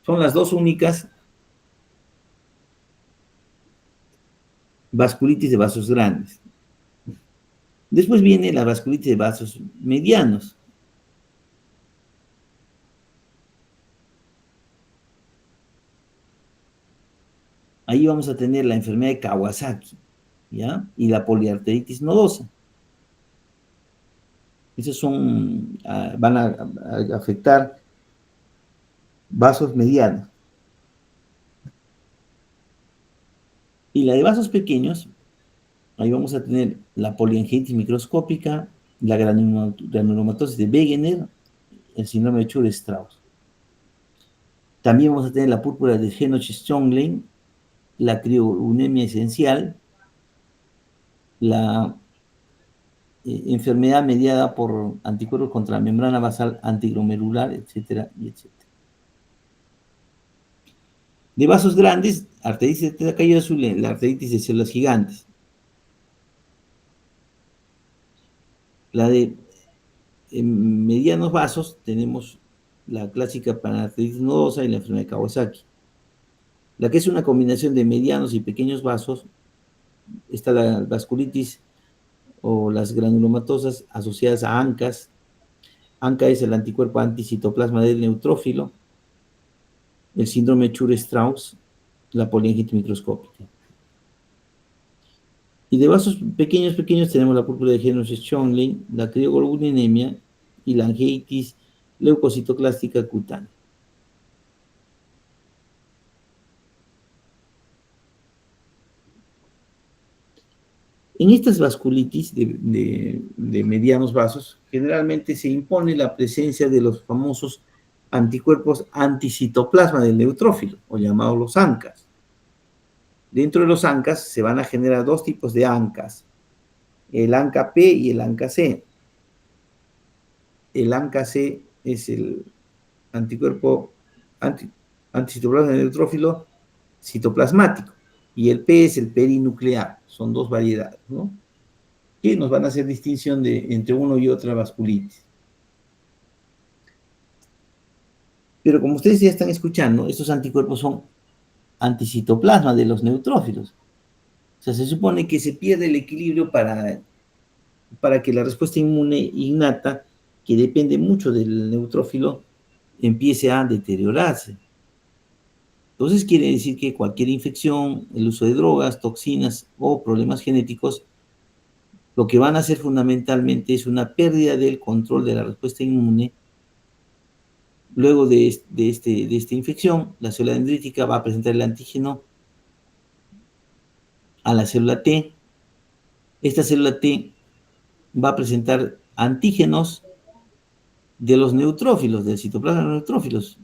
Son las dos únicas vasculitis de vasos grandes. Después viene la vasculitis de vasos medianos. Ahí vamos a tener la enfermedad de Kawasaki, ¿ya? Y la poliarteritis nodosa. Esos van a afectar vasos medianos. Y la de vasos pequeños, ahí vamos a tener la poliangitis microscópica, la granulomatosis de Wegener, el síndrome de Chur-Strauss. También vamos a tener la púrpura de Henoch-Schönlein, la crioglucemia esencial, la enfermedad mediada por anticuerpos contra la membrana basal antiglomerular, etcétera, y etcétera. De vasos grandes, arteritis de tetracayo azul, la arteritis de células gigantes. La de medianos vasos, tenemos la clásica panarteritis nodosa y la enfermedad de Kawasaki. La que es una combinación de medianos y pequeños vasos, está la vasculitis o las granulomatosas asociadas a ANCAs. ANCA es el anticuerpo anticitoplasma del neutrófilo, el síndrome de Chur-Strauss, la poliangitis microscópica. Y de vasos pequeños tenemos la púrpura de Henoch-Schönlein, la crioglobulinemia y la angioitis leucocitoclástica cutánea. En estas vasculitis de medianos vasos, generalmente se impone la presencia de los famosos anticuerpos anticitoplasma del neutrófilo, o llamados los ANCAs. Dentro de los ANCAs se van a generar dos tipos de ANCAs, el ANCA-P y el ANCA-C. El ANCA-C es el anticuerpo anticitoplasma del neutrófilo citoplasmático, y el P es el perinuclear. Son dos variedades, ¿no? Que nos van a hacer distinción entre uno y otra vasculitis. Pero como ustedes ya están escuchando, estos anticuerpos son anticitoplasma de los neutrófilos. O sea, se supone que se pierde el equilibrio para que la respuesta inmune innata, que depende mucho del neutrófilo, empiece a deteriorarse. Entonces quiere decir que cualquier infección, el uso de drogas, toxinas o problemas genéticos, lo que van a hacer fundamentalmente es una pérdida del control de la respuesta inmune. Luego de esta infección, la célula dendrítica va a presentar el antígeno a la célula T. Esta célula T va a presentar antígenos de los neutrófilos, del citoplasma de los neutrófilos.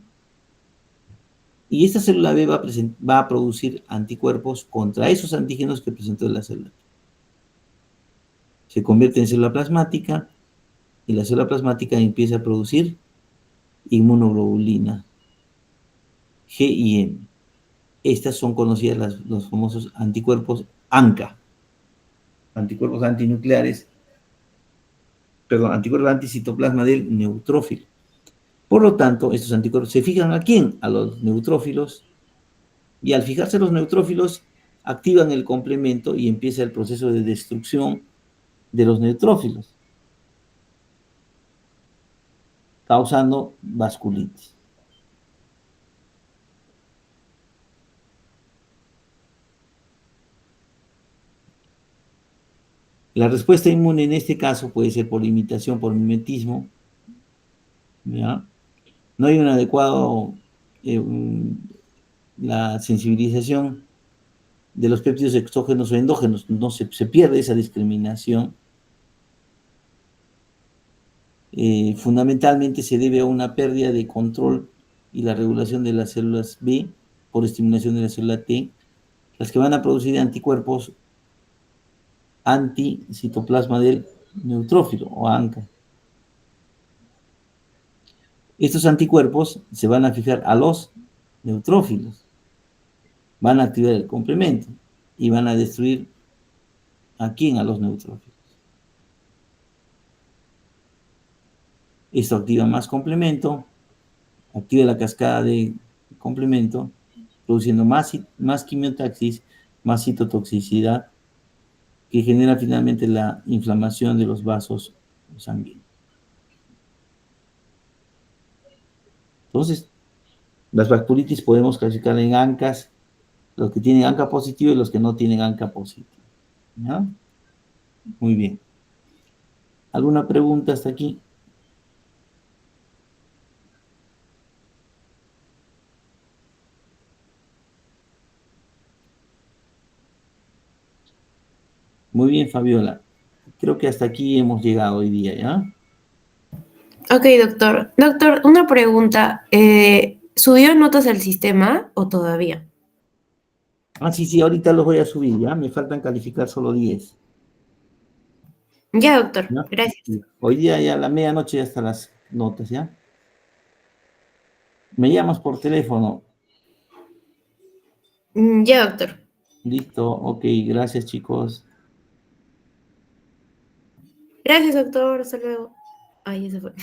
Y esta célula B va a producir anticuerpos contra esos antígenos que presentó la célula T. Se convierte en célula plasmática y la célula plasmática empieza a producir inmunoglobulina G y M. Estas son conocidas los famosos anticuerpos ANCA, anticuerpos antinucleares, perdón, anticuerpos anticitoplasma del neutrófilo. Por lo tanto, estos anticuerpos se fijan ¿a quién? A los neutrófilos, y al fijarse a los neutrófilos, activan el complemento y empieza el proceso de destrucción de los neutrófilos, causando vasculitis. La respuesta inmune en este caso puede ser por imitación, por mimetismo, ¿ya? No hay un adecuado, la sensibilización de los péptidos exógenos o endógenos, no se pierde esa discriminación. Fundamentalmente se debe a una pérdida de control y la regulación de las células B por estimulación de la célula T, las que van a producir anticuerpos anticitoplasma del neutrófilo o ANCA. Estos anticuerpos se van a fijar a los neutrófilos, van a activar el complemento y van a destruir ¿a quién? A los neutrófilos. Esto activa más complemento, activa la cascada de complemento, produciendo más quimiotaxis, más citotoxicidad que genera finalmente la inflamación de los vasos sanguíneos. Entonces, las vasculitis podemos clasificar en ANCAs, los que tienen ANCA positivo y los que no tienen ANCA positivo. ¿Ya? Muy bien. ¿Alguna pregunta hasta aquí? Muy bien, Fabiola. Creo que hasta aquí hemos llegado hoy día, ¿ya? Ok, doctor. Doctor, una pregunta. ¿Subió notas al sistema o todavía? Ah, sí, sí, ahorita los voy a subir, ¿ya? Me faltan calificar solo 10. Ya, doctor. ¿Ya? Gracias. Hoy día ya a la medianoche ya están las notas, ¿ya? Me llamas por teléfono. Ya, doctor. Listo, ok, gracias chicos. Gracias, doctor. Hasta luego. Ay, ya se fue.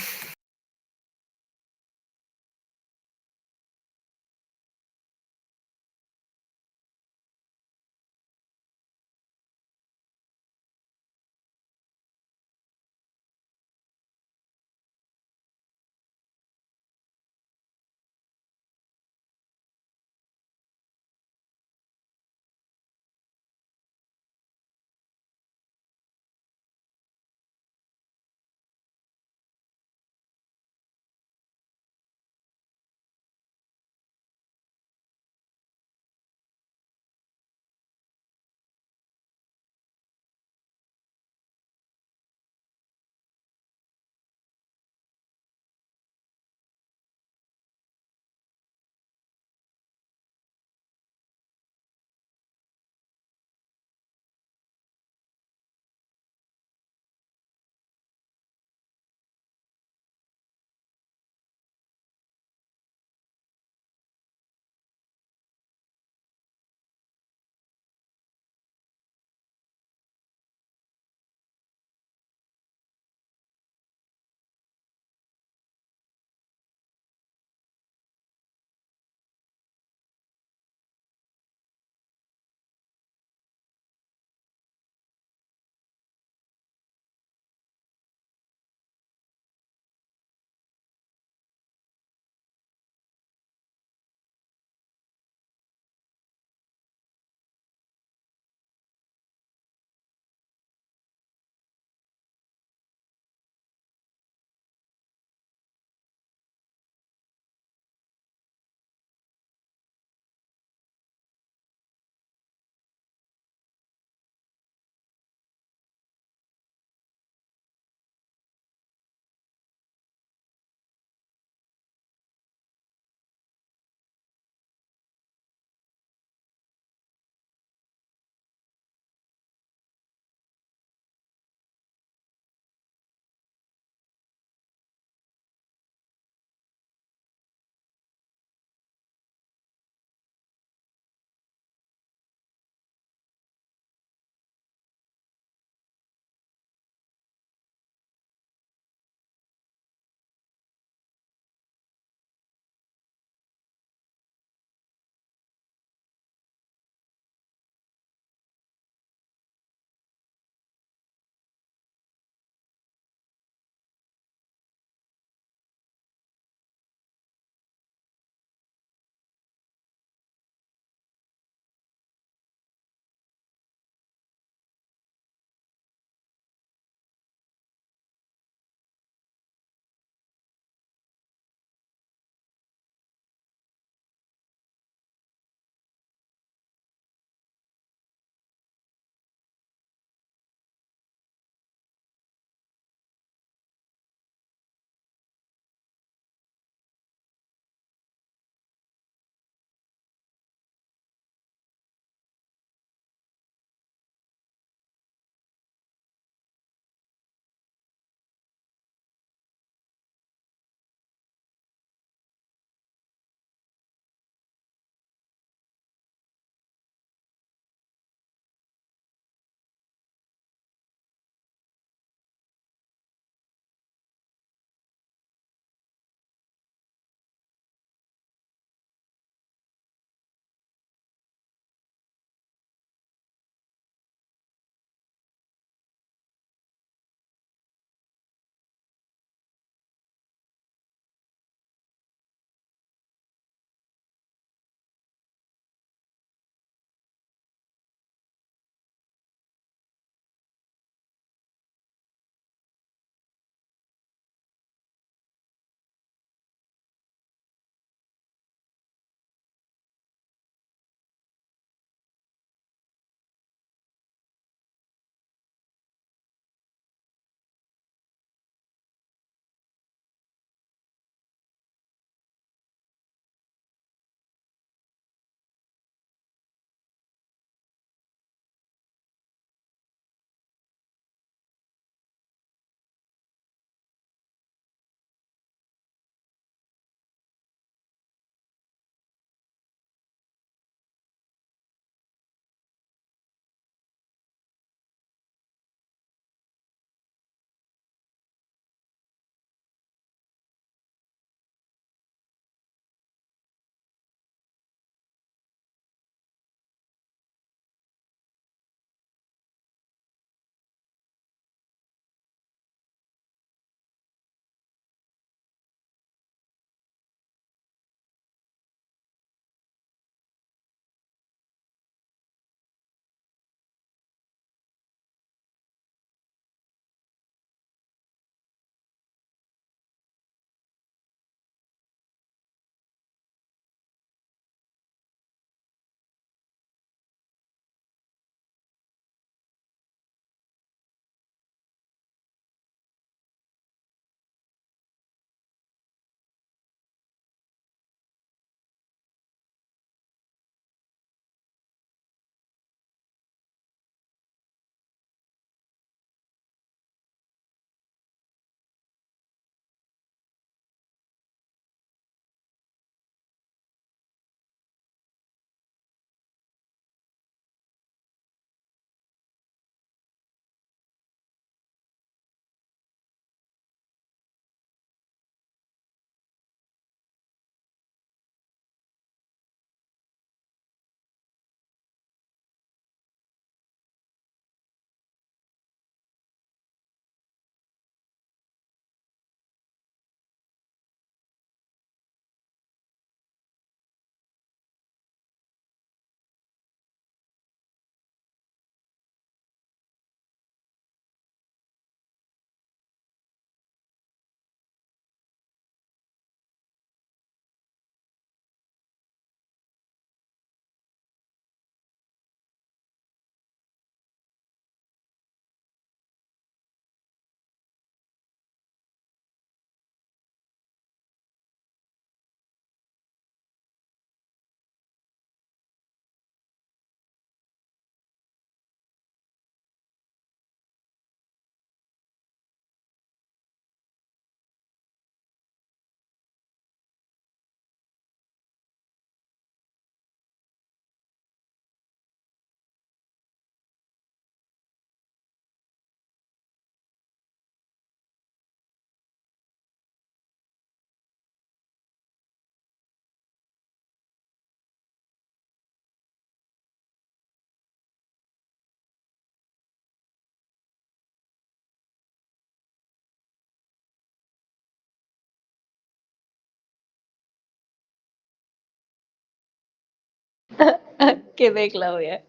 Quedé, Claudia.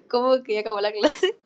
¿Cómo que ya acabó la clase?